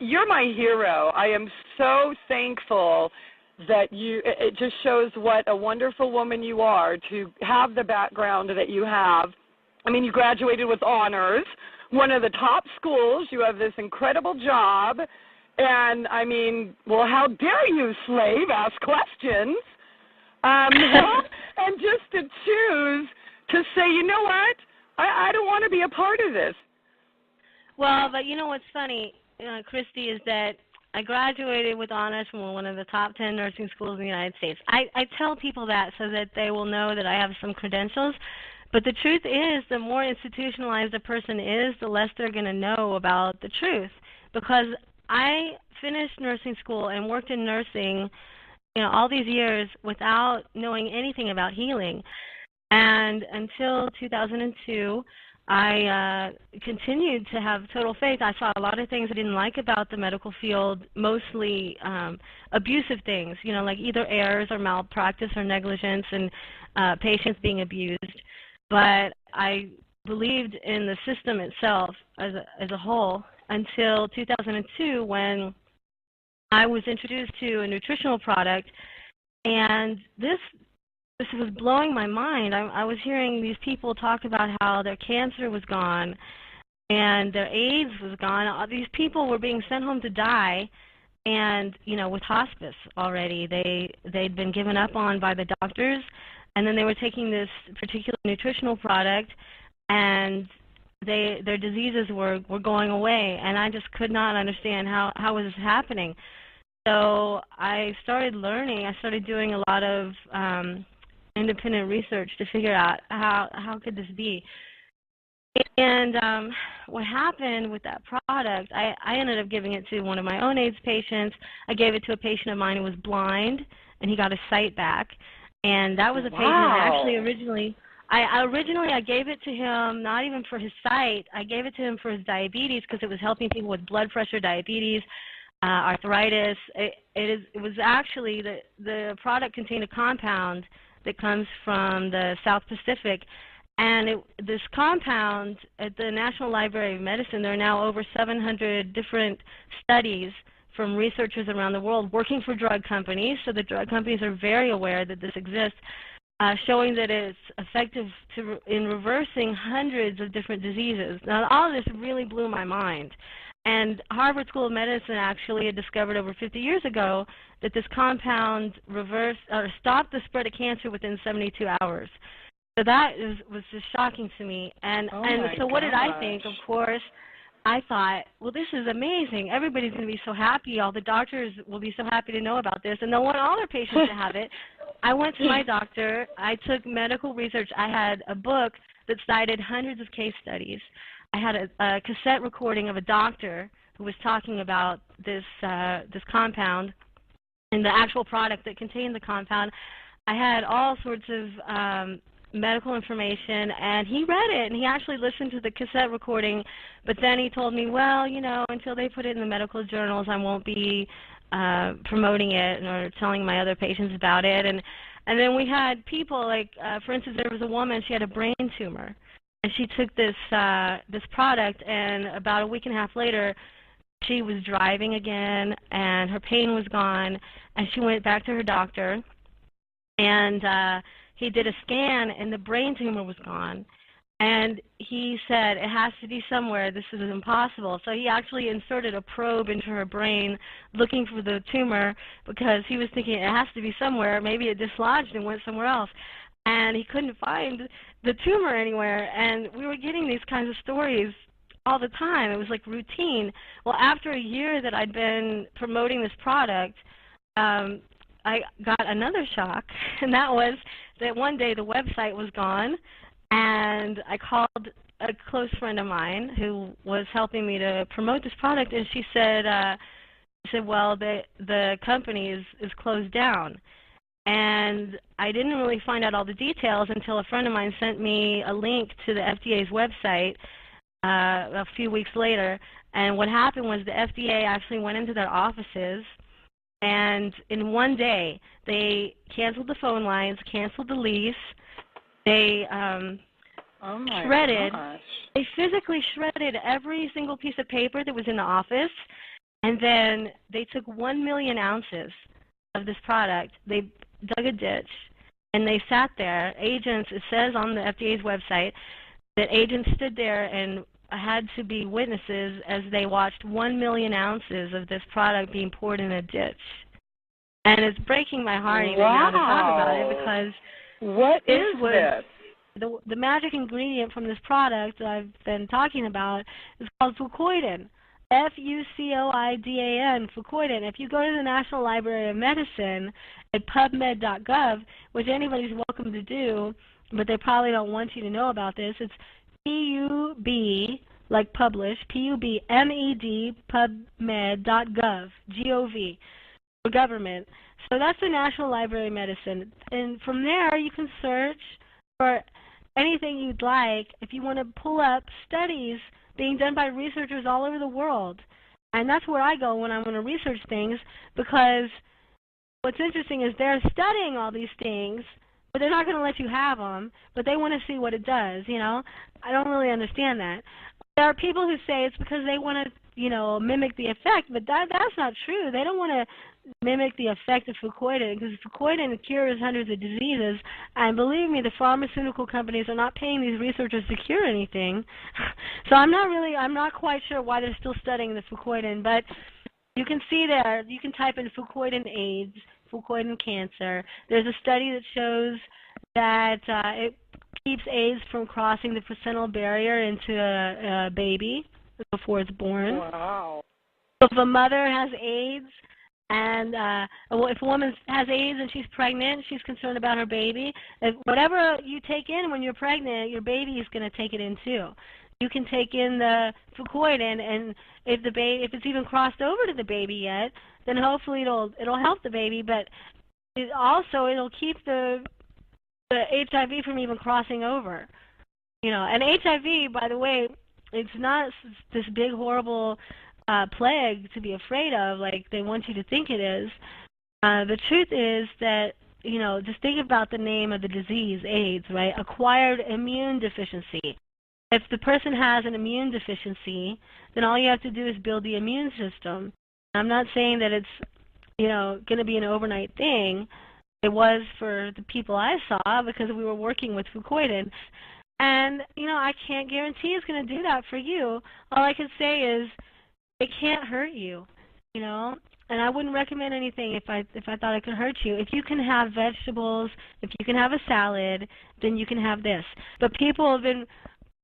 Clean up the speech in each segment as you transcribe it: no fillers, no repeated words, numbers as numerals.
you're my hero. I am so thankful that it just shows what a wonderful woman you are to have the background that you have. I mean, you graduated with honors, one of the top schools. You have this incredible job. And, I mean, well, how dare you, slave, ask questions. And just to choose to say, you know what, I don't want to be a part of this. Well, but you know what's funny, Christie, is that I graduated with honors from one of the top 10 nursing schools in the United States. I tell people that so that they will know that I have some credentials. But the truth is, the more institutionalized a person is, the less they're going to know about the truth. Because I finished nursing school and worked in nursing, all these years without knowing anything about healing. And until 2002, I continued to have total faith. I saw a lot of things I didn't like about the medical field, mostly abusive things, like either errors or malpractice or negligence and patients being abused. But I believed in the system itself as a whole until 2002, when I was introduced to a nutritional product, and this was blowing my mind. I was hearing these people talk about how their cancer was gone and their AIDS was gone. These people were being sent home to die, and with hospice already. They'd been given up on by the doctors, and then they were taking this particular nutritional product, and their diseases were going away, and I just could not understand how was this happening. So I started learning. I started doing a lot of independent research to figure out how could this be. And what happened with that product, I ended up giving it to one of my own AIDS patients. I gave it to a patient of mine who was blind, and he got his sight back. And that was a patient that actually originally I gave it to him not even for his sight. I gave it to him for his diabetes, because it was helping people with blood pressure, diabetes, arthritis. It was actually, the product contained a compound that comes from the South Pacific. And this compound, at the National Library of Medicine, there are now over 700 different studies from researchers around the world working for drug companies. So the drug companies are very aware that this exists, showing that it's effective in reversing hundreds of different diseases. Now, all of this really blew my mind. And Harvard School of Medicine actually had discovered over 50 years ago that this compound stopped the spread of cancer within 72 hours. So that was just shocking to me. And so what did I think? Of course, I thought, well, this is amazing. Everybody's going to be so happy. All the doctors will be so happy to know about this, and they'll want all their patients to have it. I went to my doctor. I took medical research. I had a book that cited hundreds of case studies. I had a cassette recording of a doctor who was talking about this compound and the actual product that contained the compound. I had all sorts of medical information, and he read it, and he actually listened to the cassette recording, but then he told me, well, until they put it in the medical journals, I won't be promoting it or telling my other patients about it. And then we had people like, for instance, there was a woman, she had a brain tumor, and she took this product, and about a week and a half later, she was driving again, and her pain was gone, and she went back to her doctor, and he did a scan, and the brain tumor was gone. And he said, it has to be somewhere. This is impossible. So he actually inserted a probe into her brain looking for the tumor, because he was thinking it has to be somewhere. Maybe it dislodged and went somewhere else. And he couldn't find the tumor anywhere. And we were getting these kinds of stories all the time. It was like routine. Well, after a year that I'd been promoting this product, I got another shock, and that was that one day the website was gone, and I called a close friend of mine who was helping me to promote this product, and she said, well, the company is closed down. And I didn't really find out all the details until a friend of mine sent me a link to the FDA's website a few weeks later, and what happened was the FDA actually went into their offices, and in one day, they canceled the phone lines, canceled the lease. They shredded. They physically shredded every single piece of paper that was in the office. And then they took 1 million ounces of this product. They dug a ditch, and they sat there. Agents, it says on the FDA's website, that agents stood there and had to be witnesses as they watched 1 million ounces of this product being poured in a ditch. And it's breaking my heart even now to talk about it, because what is this? The magic ingredient from this product that I've been talking about is called fucoidan. Fucoidan, fucoidan. If you go to the National Library of Medicine at pubmed.gov, which anybody's welcome to do, but they probably don't want you to know about this, it's PUB, like publish, PUBMED, pubmed.gov, G-O-V, for government. So that's the National Library of Medicine. And from there, you can search for anything you'd like if you want to pull up studies being done by researchers all over the world. And that's where I go when I want to research things, because what's interesting is they're studying all these things, but they're not going to let you have them, but they want to see what it does, you know? I don't really understand that. There are people who say it's because they want to, you know, mimic the effect, but that's not true. They don't want to mimic the effect of fucoidan, because fucoidan cures hundreds of diseases, and believe me, the pharmaceutical companies are not paying these researchers to cure anything. So I'm not quite sure why they're still studying the fucoidan, but you can see there, you can type in fucoidan AIDS, fucoidan cancer. There's a study that shows that it keeps AIDS from crossing the placental barrier into a baby before it's born. Wow. If a mother has AIDS, and if a woman has AIDS and she's pregnant, she's concerned about her baby. If whatever you take in when you're pregnant, your baby is going to take it in too. You can take in the fucoidan, and if it's even crossed over to the baby yet, then hopefully it'll help the baby. But it'll keep the HIV from even crossing over. You know, and HIV, by the way, it's not this big horrible plague to be afraid of like they want you to think it is. The truth is that, you know, just think about the name of the disease, AIDS, right? Acquired immune deficiency. If the person has an immune deficiency, then all you have to do is build the immune system. I'm not saying that it's, you know, going to be an overnight thing. It was for the people I saw because we were working with fucoidan. And, you know, I can't guarantee it's going to do that for you. All I can say is it can't hurt you, you know. And I wouldn't recommend anything if I thought it could hurt you. If you can have vegetables, if you can have a salad, then you can have this. But people have been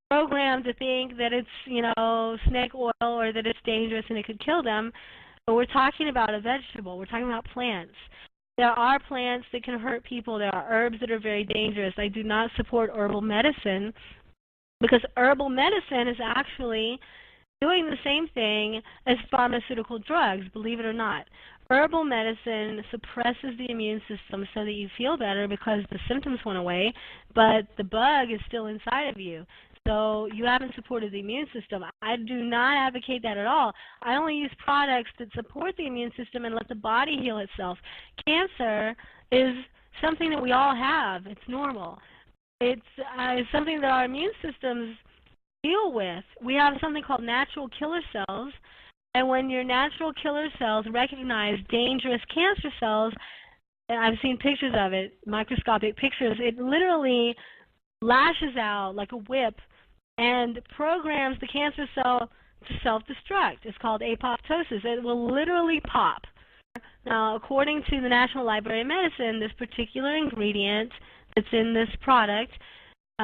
programmed to think that it's, you know, snake oil or that it's dangerous and it could kill them. But we're talking about a vegetable. We're talking about plants. There are plants that can hurt people. There are herbs that are very dangerous. I do not support herbal medicine because herbal medicine is actually doing the same thing as pharmaceutical drugs, believe it or not. Herbal medicine suppresses the immune system so that you feel better because the symptoms went away, but the bug is still inside of you. So you haven't supported the immune system. I do not advocate that at all. I only use products that support the immune system and let the body heal itself. Cancer is something that we all have. It's normal. It's something that our immune systems deal with. We have something called natural killer cells, and when your natural killer cells recognize dangerous cancer cells, and I've seen pictures of it, microscopic pictures, it literally lashes out like a whip and programs the cancer cell to self-destruct. It's called apoptosis. It will literally pop. Now, according to the National Library of Medicine, this particular ingredient that's in this product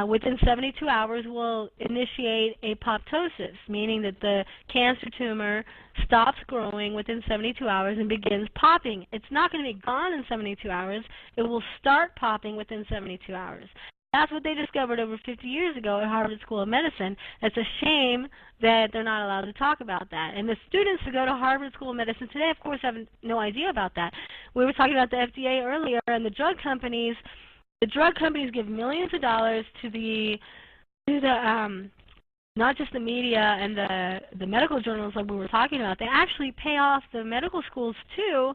within 72 hours will initiate apoptosis, meaning that the cancer tumor stops growing within 72 hours and begins popping. It's not going to be gone in 72 hours. It will start popping within 72 hours. That's what they discovered over 50 years ago at Harvard School of Medicine. It's a shame that they're not allowed to talk about that. And the students who go to Harvard School of Medicine today, of course, have no idea about that. We were talking about the FDA earlier, and the drug companies give millions of dollars to the not just the media and the medical journals like we were talking about. They actually pay off the medical schools too,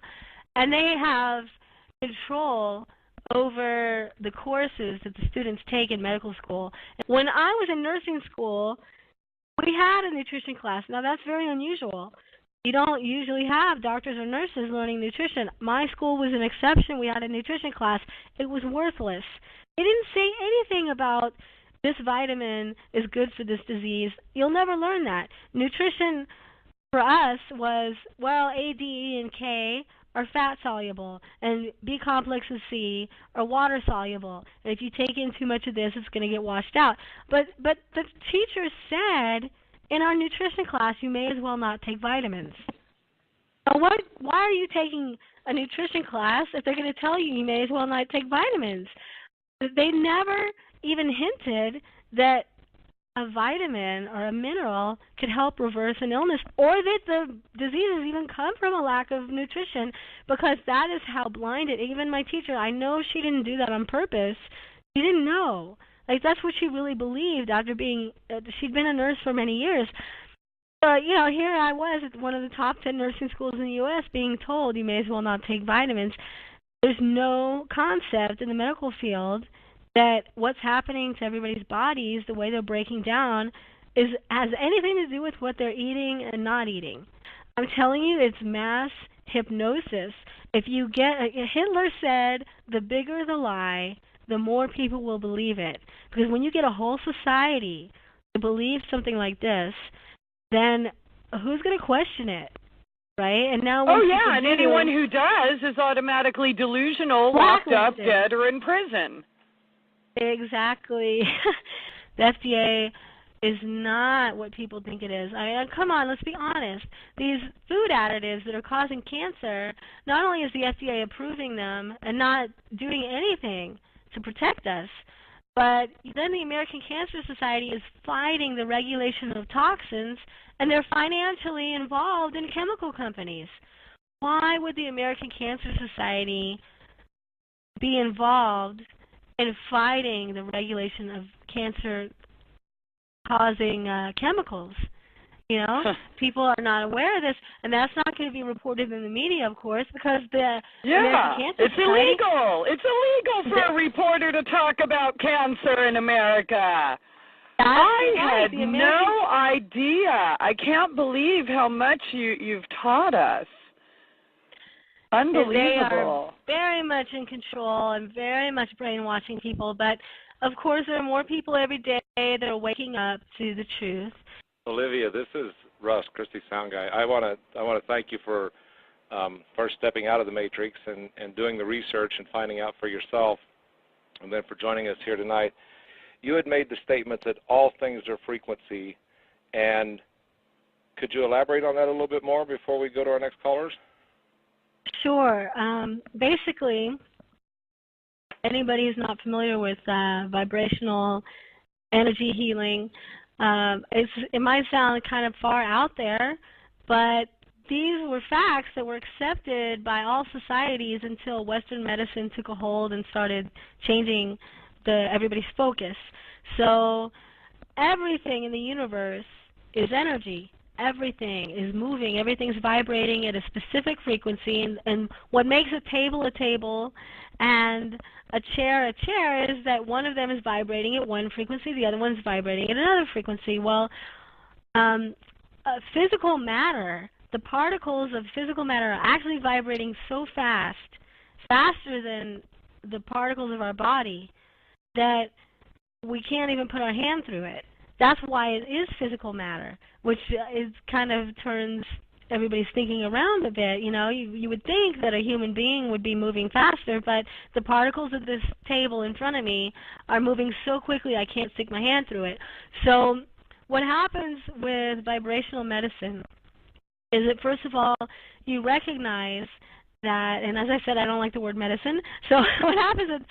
and they have control over the courses that the students take in medical school. When I was in nursing school, we had a nutrition class. Now, that's very unusual. You don't usually have doctors or nurses learning nutrition. My school was an exception. We had a nutrition class. It was worthless. They didn't say anything about this vitamin is good for this disease. You'll never learn that. Nutrition for us was, well, A, D, E, and K are fat soluble, and B complex and C are water soluble. And if you take in too much of this, it's going to get washed out. But the teacher said in our nutrition class, you may as well not take vitamins. Now, why are you taking a nutrition class if they're going to tell you may as well not take vitamins? They never even hinted that a vitamin or a mineral could help reverse an illness, or that the diseases even come from a lack of nutrition, because that is how blinded. Even my teacher, I know she didn't do that on purpose. She didn't know. Like, that's what she really believed after being, she'd been a nurse for many years. But, you know, here I was at one of the top 10 nursing schools in the U.S. being told you may as well not take vitamins. There's no concept in the medical field that what's happening to everybody's bodies, the way they're breaking down, has anything to do with what they're eating and not eating. I'm telling you, it's mass hypnosis. If you get, Hitler said, the bigger the lie, the more people will believe it. Because when you get a whole society to believe something like this, then who's going to question it, right? And now, and anyone who does is automatically delusional, locked up, dead, or in prison. Exactly. The FDA is not what people think it is. I mean, come on, let's be honest. These food additives that are causing cancer, not only is the FDA approving them and not doing anything to protect us, but then the American Cancer Society is fighting the regulation of toxins, and they're financially involved in chemical companies. Why would the American Cancer Society be involved in fighting the regulation of cancer-causing chemicals? You know, people are not aware of this, and that's not going to be reported in the media, of course, because the American Cancer Society... illegal. It's illegal for a reporter to talk about cancer in America. I had no idea. I can't believe how much you've taught us. Unbelievable. They are very much in control and very much brainwashing people, but of course there are more people every day that are waking up to the truth. Olivia, this is Russ, Christie Sound Guy. I want to thank you for first stepping out of the matrix and doing the research and finding out for yourself, and then for joining us here tonight. You had made the statement that all things are frequency, and could you elaborate on that a little bit more before we go to our next callers? Sure. Basically, anybody who's not familiar with vibrational energy healing, it might sound kind of far out there, but these were facts that were accepted by all societies until Western medicine took a hold and started changing everybody's focus. So everything in the universe is energy. Everything is moving. Everything's vibrating at a specific frequency. And what makes a table and a chair is that one of them is vibrating at one frequency, the other one's vibrating at another frequency. Well, physical matter, the particles of physical matter are actually vibrating so fast, faster than the particles of our body, that we can't even put our hand through it. That's why it is physical matter, which is kind of turns everybody's thinking around a bit. You know, you would think that a human being would be moving faster, but the particles of this table in front of me are moving so quickly I can't stick my hand through it. So what happens with vibrational medicine is that, first of all, you recognize that, and as I said, I don't like the word medicine, so what happens is,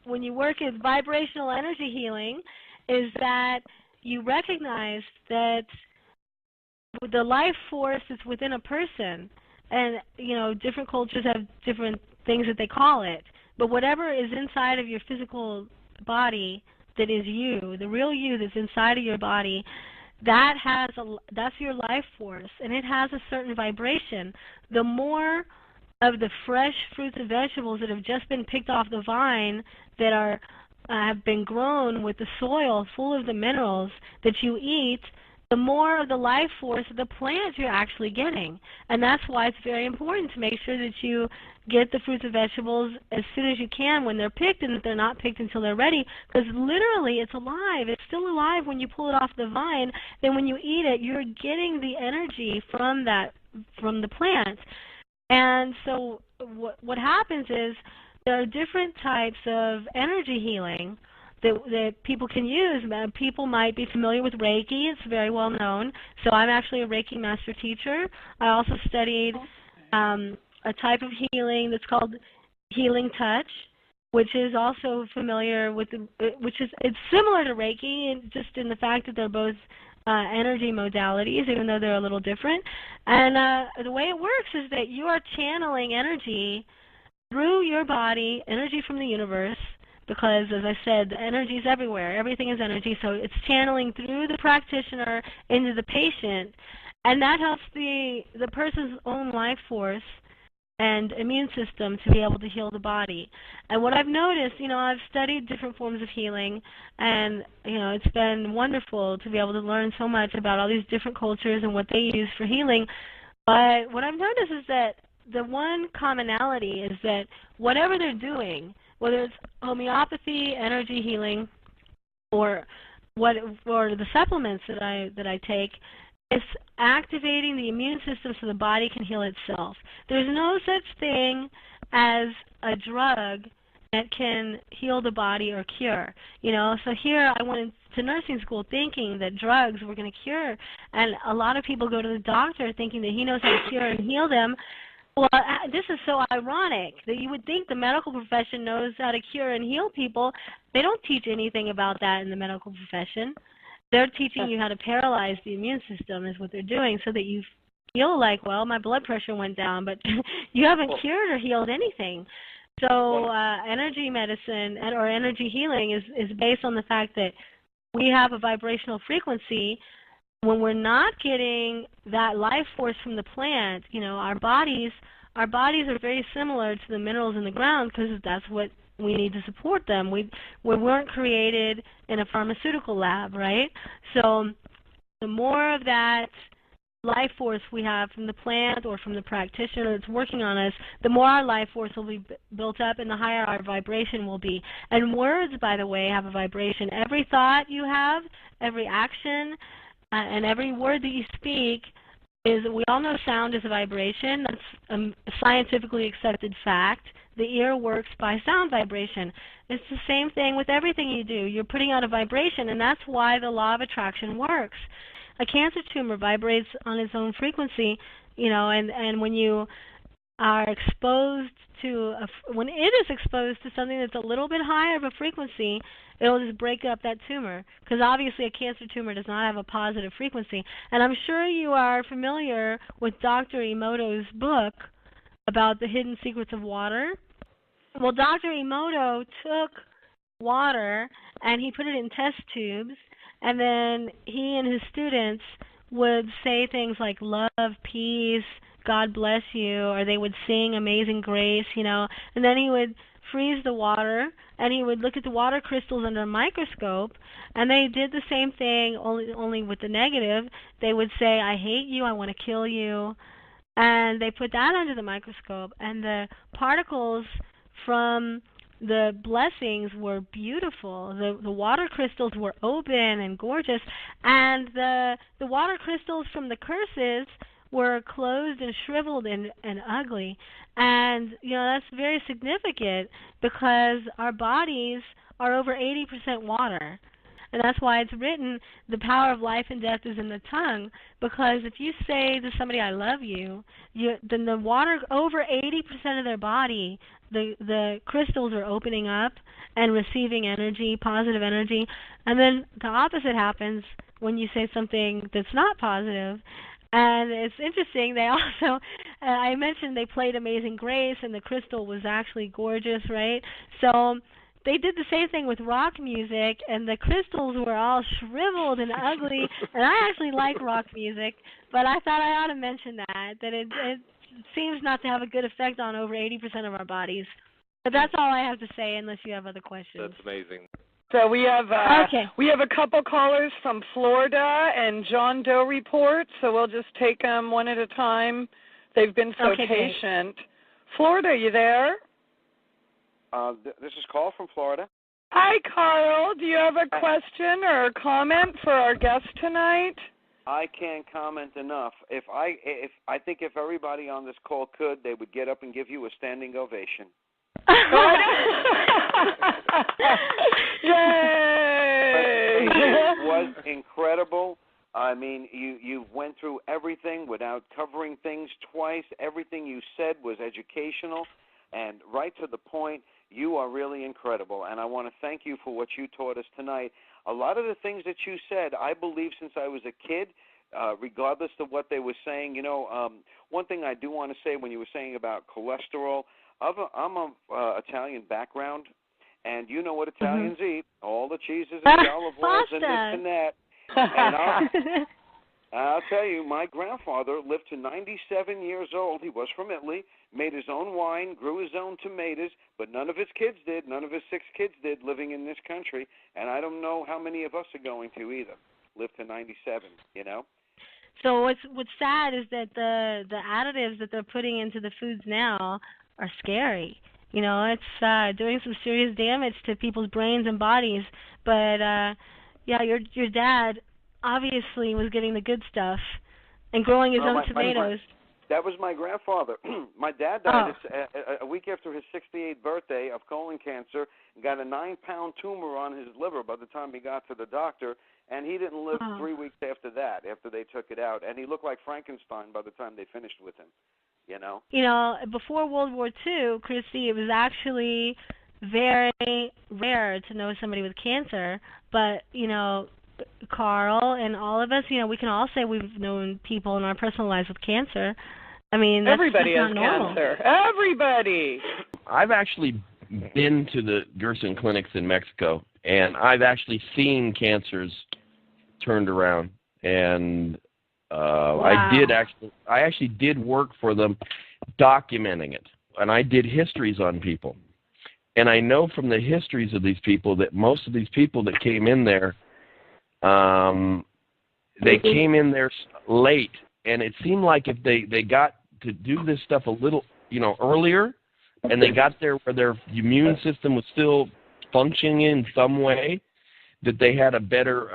when you work with vibrational energy healing is that you recognize that the life force that's within a person, and, you know, different cultures have different things that they call it, but whatever is inside of your physical body that is you, the real you that's inside of your body, that's your life force, and it has a certain vibration. The more of the fresh fruits and vegetables that have just been picked off the vine that have been grown with the soil full of the minerals that you eat, the more of the life force of the plant you're actually getting. And that's why it's very important to make sure that you get the fruits and vegetables as soon as you can when they're picked, and that they're not picked until they're ready, because literally it's alive. It's still alive when you pull it off the vine. Then when you eat it, you're getting the energy from the plant. And so what happens is there are different types of energy healing that people can use. People might be familiar with Reiki. It's very well known. So I'm actually a Reiki master teacher. I also studied a type of healing that's called healing touch, which is also familiar with it's similar to Reiki, just in the fact that they're both energy modalities, even though they're a little different. And the way it works is that you are channeling energy through your body, energy from the universe, because, as I said, the energy is everywhere. Everything is energy, so it's channeling through the practitioner into the patient, and that helps the person's own life force and immune system to be able to heal the body. And what I've noticed, I've studied different forms of healing, and, it's been wonderful to be able to learn so much about all these different cultures and what they use for healing. But what I've noticed is that the one commonality is that whatever they're doing, whether it's homeopathy, energy healing, or the supplements that I take, it's activating the immune system so the body can heal itself. There's no such thing as a drug that can heal the body or cure. So here I went to nursing school thinking that drugs were going to cure, and a lot of people go to the doctor thinking that he knows how to cure and heal them. Well, this is so ironic that you would think the medical profession knows how to cure and heal people. They don't teach anything about that in the medical profession. They're teaching you how to paralyze the immune system is what they're doing, so that you feel like, well, my blood pressure went down, but you haven't cured or healed anything. So energy medicine or energy healing is based on the fact that we have a vibrational frequency. When we're not getting that life force from the plant, our bodies are very similar to the minerals in the ground, because that's what we need to support them. We weren't created in a pharmaceutical lab, right? So the more of that life force we have from the plant or from the practitioner that's working on us, the more our life force will be built up and the higher our vibration will be. And words, by the way, have a vibration. Every thought you have, every action, and every word that you speak we all know sound is a vibration. That's a scientifically accepted fact. The ear works by sound vibration. It's the same thing with everything you do. You're putting out a vibration, and that's why the law of attraction works. A cancer tumor vibrates on its own frequency, and when you are exposed to, when it is exposed to something that's a little bit higher of a frequency, it'll just break up that tumor, because obviously a cancer tumor does not have a positive frequency. And I'm sure you are familiar with Dr. Emoto's book about the hidden secrets of water. Well, Dr. Emoto took water and he put it in test tubes, and then he and his students would say things like love, peace, God bless you, or they would sing Amazing Grace, and then he would freeze the water, and he would look at the water crystals under a microscope, and they did the same thing, only with the negative. They would say, I hate you, I want to kill you, and they put that under the microscope, and the particles from the blessings were beautiful. The water crystals were open and gorgeous, and the water crystals from the curses were closed and shriveled and ugly. And, that's very significant, because our bodies are over 80% water. And that's why it's written, the power of life and death is in the tongue, because if you say to somebody, I love you, then the water, over 80% of their body, the crystals are opening up and receiving energy, positive energy. And then the opposite happens when you say something that's not positive. And it's interesting, they also, I mentioned they played Amazing Grace, and the crystal was actually gorgeous, right? So they did the same thing with rock music, and the crystals were all shriveled and ugly, and I actually like rock music, but I thought I ought to mention that it seems not to have a good effect on over 80% of our bodies. But that's all I have to say, unless you have other questions. That's amazing. So we have a couple callers from Florida and John Doe report, so we'll just take them one at a time. They've been so patient. Great. Florida, are you there? This is Carl from Florida. Hi, Carl. Do you have a question or a comment for our guest tonight? I can't comment enough. I think if everybody on this call could, they would get up and give you a standing ovation. Yay! It was incredible. I mean, you went through everything without covering things twice. Everything you said was educational and right to the point. You are really incredible, and I want to thank you for what you taught us tonight. A lot of the things that you said, I believe since I was a kid, regardless of what they were saying. One thing I do want to say when you were saying about cholesterol, I'm of Italian background, and you know what Italians eat, all the cheeses and olive oils and this and that. And I'll tell you, my grandfather lived to 97 years old. He was from Italy, made his own wine, grew his own tomatoes, but none of his kids did. None of his 6 kids did living in this country, and I don't know how many of us are going to either live to 97, So what's sad is that the additives that they're putting into the foods now are scary. It's doing some serious damage to people's brains and bodies. But your dad obviously was getting the good stuff and growing his own tomatoes. That was my grandfather. My dad died a week after his 68th birthday of colon cancer and got a 9-pound tumor on his liver by the time he got to the doctor, and he didn't live 3 weeks after that, after they took it out. And he looked like Frankenstein by the time they finished with him, Before World War II, Christie, it was actually very rare to know somebody with cancer, but, Carl and all of us, we can all say we've known people in our personal lives with cancer. I mean, everybody has cancer. Everybody. I've actually been to the Gerson clinics in Mexico, and I've actually seen cancers turned around. And I actually did work for them, documenting it, and I did histories on people. And I know from the histories of these people that most of these people that came in there, they came in there late, and it seemed like if they got to do this stuff a little, earlier, and they got there where their immune system was still functioning in some way, that they had a better,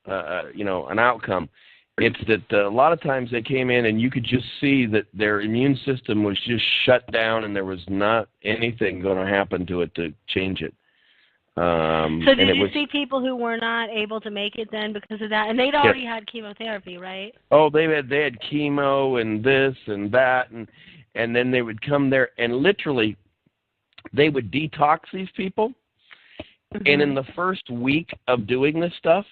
an outcome. It's that a lot of times they came in and you could just see that their immune system was just shut down and there was not anything going to happen to it to change it. So did you see people who were not able to make it then because of that? And they'd already had chemotherapy, right? Oh, they had chemo and this and that, and then they would come there and literally they would detox these people. Mm-hmm. And in the first week of doing this stuff,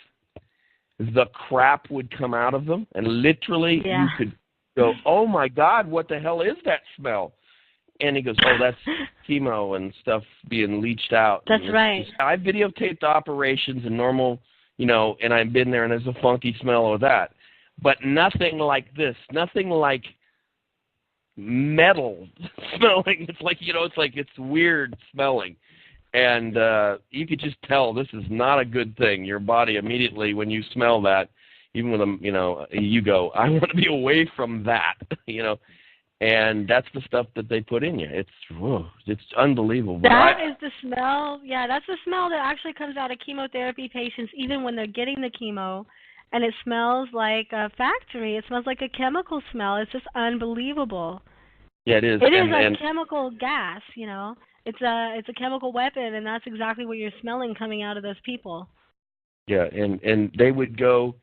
the crap would come out of them, and literally you could go, "Oh my God, what the hell is that smell?" And he goes, "Oh, that's chemo and stuff being leached out." That's right. I videotaped operations and normal, and I've been there, and there's a funky smell of that, but nothing like this. Nothing like metal smelling. It's like it's weird smelling. And you could just tell this is not a good thing. Your body immediately, when you smell that, even with you go, "I want to be away from that," And that's the stuff that they put in you. It's unbelievable. That is the smell. Yeah, that's the smell that actually comes out of chemotherapy patients, even when they're getting the chemo, and it smells like a factory. It smells like a chemical smell. It's just unbelievable. Yeah, it is. It is a chemical gas. It's a chemical weapon, and that's exactly what you're smelling coming out of those people. Yeah, and they would go,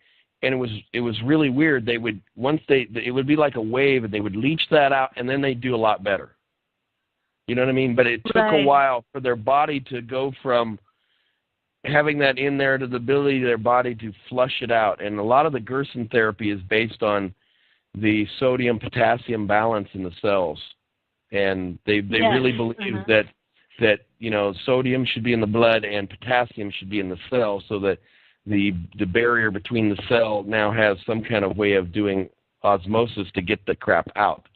and it was really weird. They would it would be like a wave, and they would leach that out, and then they'd do a lot better. You know what I mean? But it took a while for their body to go from having that in there to the ability of their body to flush it out. And a lot of the Gerson therapy is based on the sodium-potassium balance in the cells. And they really believe that sodium should be in the blood and potassium should be in the cell, so that the barrier between the cell now has some kind of way of doing osmosis to get the crap out.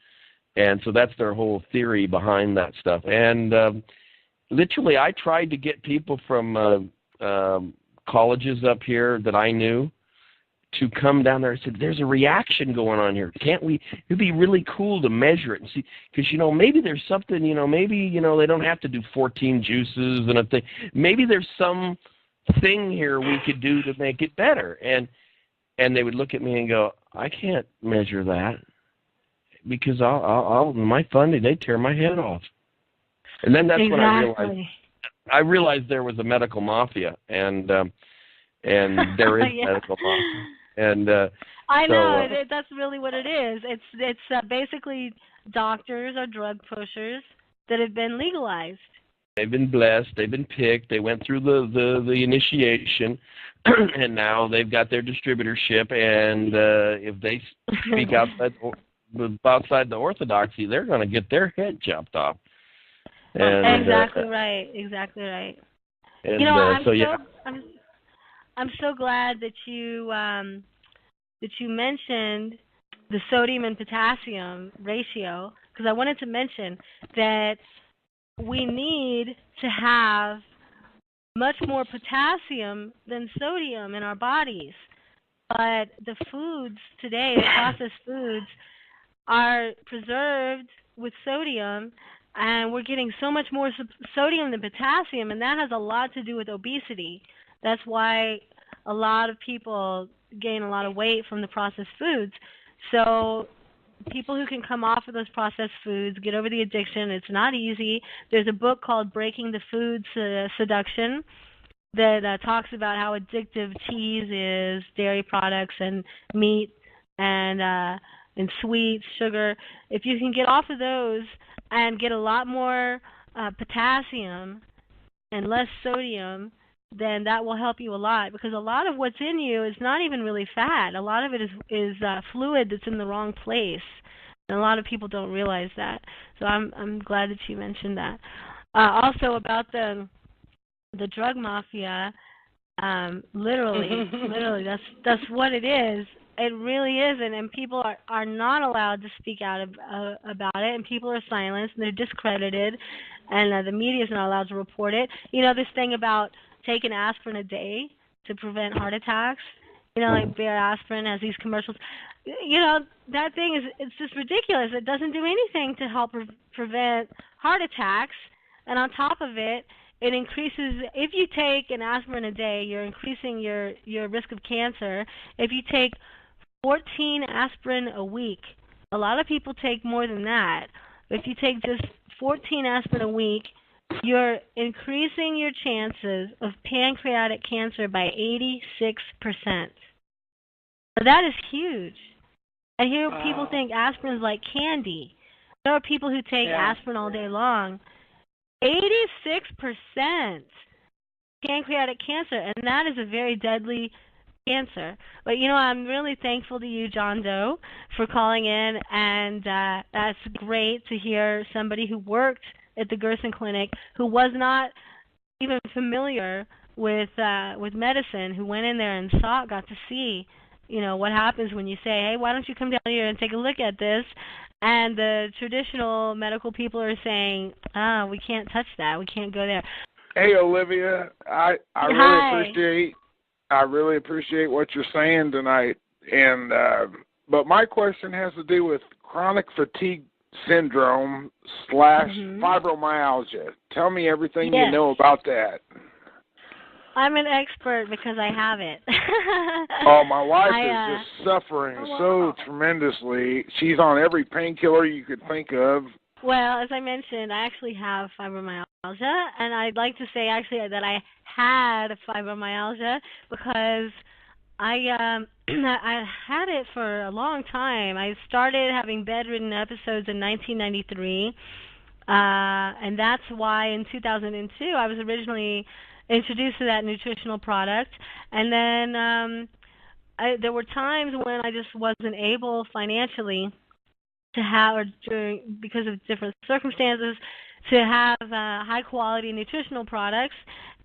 And so that's their whole theory behind that stuff. And literally, I tried to get people from colleges up here that I knew to come down there and said, there's a reaction going on here. Can't we? It'd be really cool to measure it and see, because, maybe there's something, maybe, they don't have to do 14 juices and a thing. Maybe there's some thing here we could do to make it better. And they would look at me and go, I can't measure that because I'll my funding, they tear my head off. And then that's when I realized there was a medical mafia, and there is medical mafia. And I know that's really what it is. It's basically doctors or drug pushers that have been legalized. They've been blessed. They've been picked. They went through the initiation, and now they've got their distributorship. And if they speak outside the orthodoxy, they're going to get their head chopped off. And, exactly right. Exactly right. And, I'm so glad that you mentioned the sodium and potassium ratio, because I wanted to mention that we need to have much more potassium than sodium in our bodies. But the foods today, the processed foods, are preserved with sodium, and we're getting so much more sodium than potassium, and that has a lot to do with obesity. That's why a lot of people gain a lot of weight from the processed foods. So people who can come off of those processed foods, get over the addiction, it's not easy. There's a book called Breaking the Food Seduction that talks about how addictive cheese is, dairy products and meat and sweets, sugar. If you can get off of those and get a lot more potassium and less sodium, then that will help you a lot, because a lot of what's in you is not even really fat. A lot of it is fluid that's in the wrong place, and a lot of people don't realize that. So I'm glad that you mentioned that. Also about the drug mafia, literally that's what it is. It really is, and people are not allowed to speak out about it, and people are silenced and they're discredited, and the media is not allowed to report it. This thing about taking aspirin a day to prevent heart attacks. Like Bear Aspirin has these commercials. That thing it's just ridiculous. It doesn't do anything to help prevent heart attacks, and on top of it, it increases. If you take an aspirin a day, you're increasing your risk of cancer. If you take 14 aspirin a week, a lot of people take more than that. If you take just 14 aspirin a week, you're increasing your chances of pancreatic cancer by 86%. So that is huge. I hear people think aspirin is like candy. There are people who take aspirin all day long. 86% pancreatic cancer, and that is a very deadly cancer. But I'm really thankful to you, John Doe, for calling in, and that's great to hear somebody who worked at the Gerson Clinic who was not even familiar with medicine, who went in there and got to see, what happens when you say, hey, why don't you come down here and take a look at this? And the traditional medical people are saying, we can't touch that, we can't go there. Hey, Olivia, I really appreciate what you're saying tonight, and but my question has to do with chronic fatigue syndrome / fibromyalgia. Tell me everything you know about that. I'm an expert because I have it. Oh, my wife is just suffering so tremendously. She's on every painkiller you could think of. Well, as I mentioned, I actually have fibromyalgia, and I'd like to say actually that I had fibromyalgia because I had it for a long time. I started having bedridden episodes in 1993, and that's why in 2002 I was originally introduced to that nutritional product. And then there were times when I just wasn't able financially to have, or because of different circumstances, to have high quality nutritional products,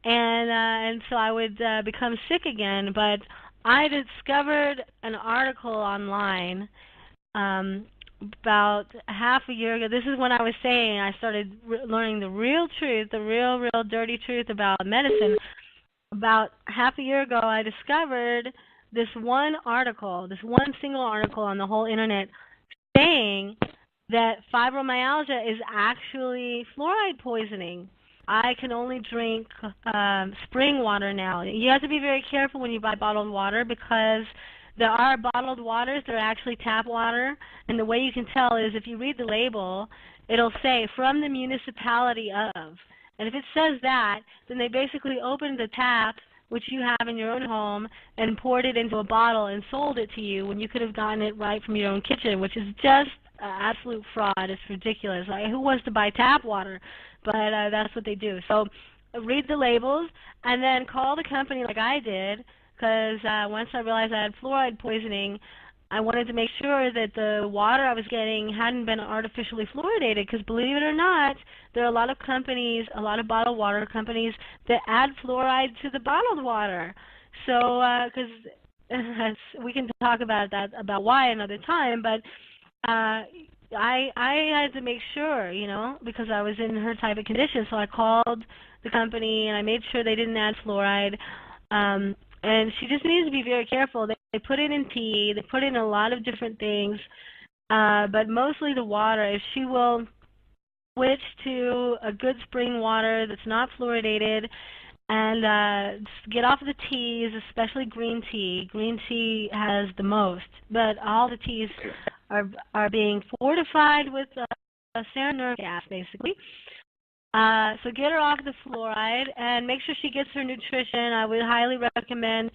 and so I would become sick again. But I discovered an article online about half a year ago. This is when I was saying I started learning the real truth, the real dirty truth about medicine. About half a year ago, I discovered this one single article on the whole internet saying that fibromyalgia is actually fluoride poisoning. I can only drink spring water now. You have to be very careful when you buy bottled water because there are bottled waters that are actually tap water, and the way you can tell is if you read the label, it'll say from the municipality of. And if it says that, then they basically opened the tap, which you have in your own home, and poured it into a bottle and sold it to you when you could have gotten it right from your own kitchen, which is just absolute fraud. It's ridiculous. Like, who wants to buy tap water? But that's what they do. So read the labels and then call the company like I did, because once I realized I had fluoride poisoning, I wanted to make sure that the water I was getting hadn't been artificially fluoridated, because believe it or not, there are a lot of companies, a lot of bottled water companies that add fluoride to the bottled water. So, because we can talk about that, about why another time, but I had to make sure, you know, because I was in her type of condition. So I called the company and I made sure they didn't add fluoride. And she just needs to be very careful. They put it in tea. They put it in a lot of different things, but mostly the water. If she will switch to a good spring water that's not fluoridated, and get off the teas, especially green tea. Green tea has the most, but all the teas are being fortified with cyanuric acid, basically. So get her off the fluoride and make sure she gets her nutrition. I would highly recommend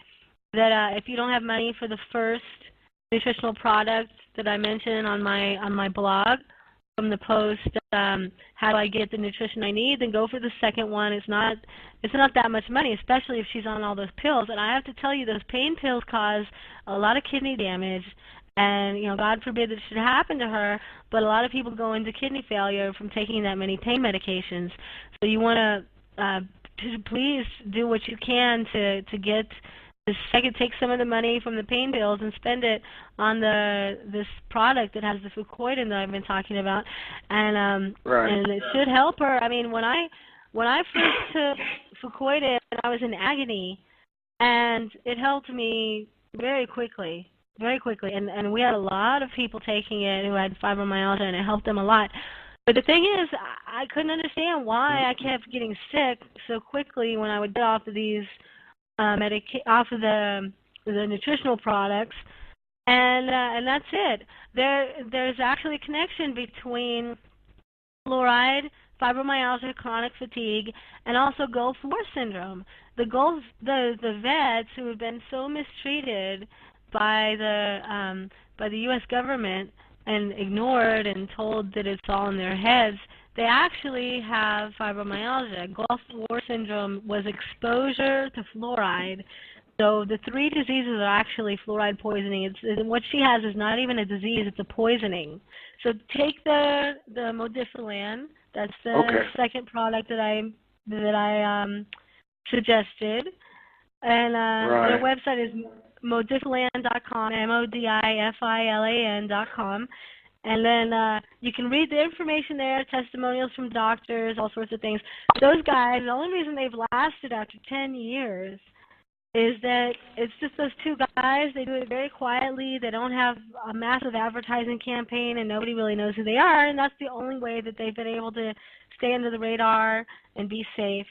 that if you don't have money for the first nutritional product that I mentioned on my blog from the post, how do I get the nutrition I need, then go for the second one. It's not that much money, especially if she's on all those pills. And I have to tell you, those pain pills cause a lot of kidney damage. And, you know, God forbid that it should happen to her, but a lot of people go into kidney failure from taking that many pain medications. So you want to please do what you can to get this. I could take some of the money from the pain pills and spend it on this product that has the fucoidin that I've been talking about, and and it should help her. I mean, when I first took fucoidin, I was in agony, and it helped me very quickly. And we had a lot of people taking it who had fibromyalgia, and it helped them a lot. But the thing is, I couldn't understand why I kept getting sick so quickly when I would get off of these off of the nutritional products, and that's it. There's actually a connection between fluoride, fibromyalgia, chronic fatigue, and also Gulf War syndrome. The vets who have been so mistreated by the U.S. government and ignored and told that it's all in their heads, they actually have fibromyalgia. Gulf War syndrome was exposure to fluoride. So the three diseases are actually fluoride poisoning. What she has is not even a disease, it's a poisoning. So take the Modifilan. That's the second product that I suggested. And their website is Modifilan.com, Modifilan.com. And then you can read the information there, testimonials from doctors, all sorts of things. Those guys, the only reason they've lasted after 10 years is that it's just those two guys. They do it very quietly. They don't have a massive advertising campaign, and nobody really knows who they are. And that's the only way that they've been able to stay under the radar and be safe.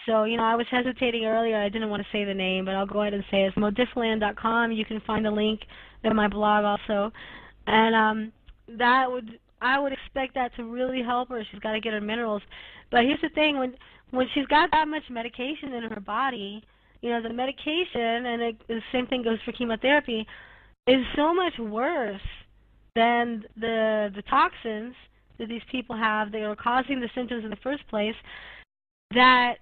So, you know, I was hesitating earlier. I didn't want to say the name, but I'll go ahead and say it's Modifilan.com. You can find the link in my blog also. And I would expect that to really help her. She's got to get her minerals. But here's the thing, when she's got that much medication in her body, you know, the medication, and the same thing goes for chemotherapy, is so much worse than the toxins that these people have that are causing the symptoms in the first place, that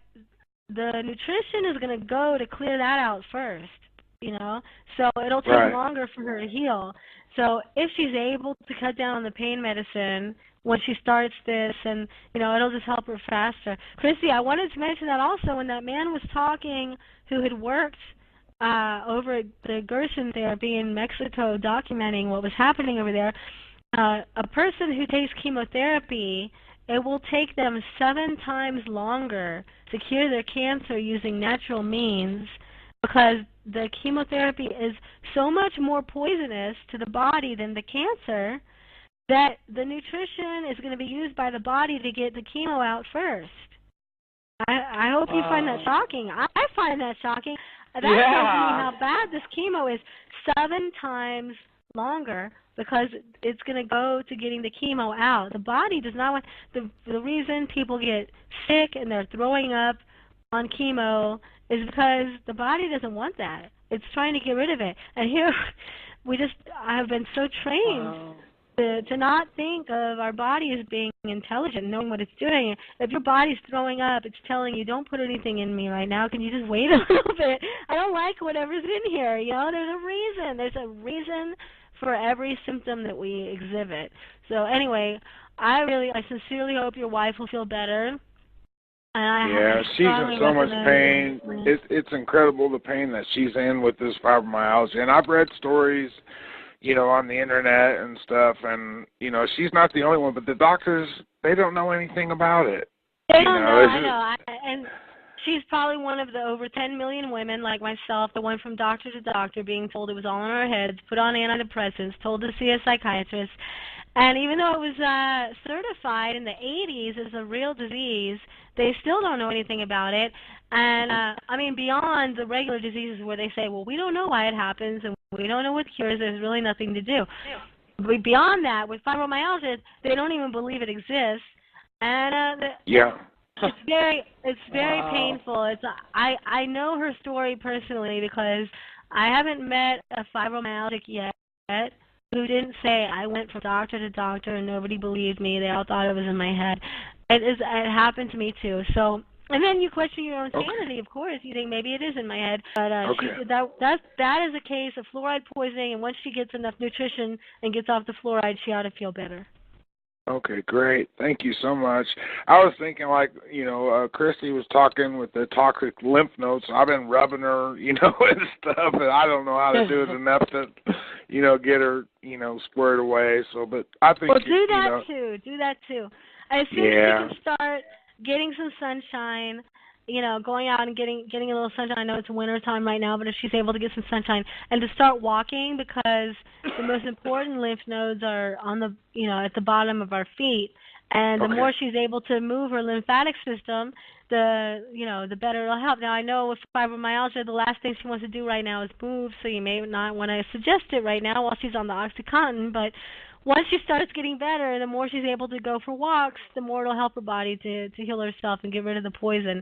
the nutrition is going to go to clear that out first, you know. So it'll take longer for her to heal. So if she's able to cut down on the pain medicine when she starts this, and, you know, it'll just help her faster. Christy, I wanted to mention that also when that man was talking who had worked over at the Gerson therapy in Mexico documenting what was happening over there. a person who takes chemotherapy, it will take them 7 times longer to cure their cancer using natural means, because the chemotherapy is so much more poisonous to the body than the cancer that the nutrition is going to be used by the body to get the chemo out first. I hope you find that shocking. I find that shocking. That tells me how bad this chemo is. 7 times longer, because it's going to go to getting the chemo out. The body does not want the reason people get sick and they're throwing up on chemo is because the body doesn't want that. It's trying to get rid of it. And here I have been so trained to not think of our body as being intelligent, knowing what it's doing. If your body's throwing up, it's telling you, don't put anything in me right now. Can you just wait a little bit? I don't like whatever's in here. There's a reason. There's a reason for every symptom that we exhibit. So anyway, I sincerely hope your wife will feel better. And she's in so much pain. It's incredible the pain that she's in with this fibromyalgia. And I've read stories, on the internet and stuff, and, she's not the only one, but the doctors, they don't know anything about it. They don't know, I know. And she's probably one of the over 10 million women like myself that went from doctor to doctor being told it was all in our heads, put on antidepressants, told to see a psychiatrist. And even though it was certified in the 80s as a real disease, they still don't know anything about it. And, beyond the regular diseases where they say, well, we don't know why it happens and we don't know what cures, there's really nothing to do. But beyond that, with fibromyalgia, they don't even believe it exists. And it's very painful. I know her story personally because I haven't met a fibromyalgic yet who didn't say, I went from doctor to doctor and nobody believed me. They all thought it was in my head. It happened to me too. So, and then you question your own sanity, of course. You think maybe it is in my head. But that is a case of fluoride poisoning, and once she gets enough nutrition and gets off the fluoride, she ought to feel better. Okay, great. Thank you so much. I was thinking, Christie was talking with the toxic lymph nodes. I've been rubbing her, and stuff, and I don't know how to do it enough to, get her, squared away. So, but I think do that too. Do that too. As soon as she can start getting some sunshine, going out and getting a little sunshine. I know it's winter time right now, but if she's able to get some sunshine and to start walking, because the most important lymph nodes are on the, at the bottom of our feet. And the more she's able to move her lymphatic system, the better it'll help. Now, I know with fibromyalgia, the last thing she wants to do right now is move, so you may not want to suggest it right now while she's on the OxyContin, but once she starts getting better, the more she's able to go for walks, the more it'll help her body to heal herself and get rid of the poison.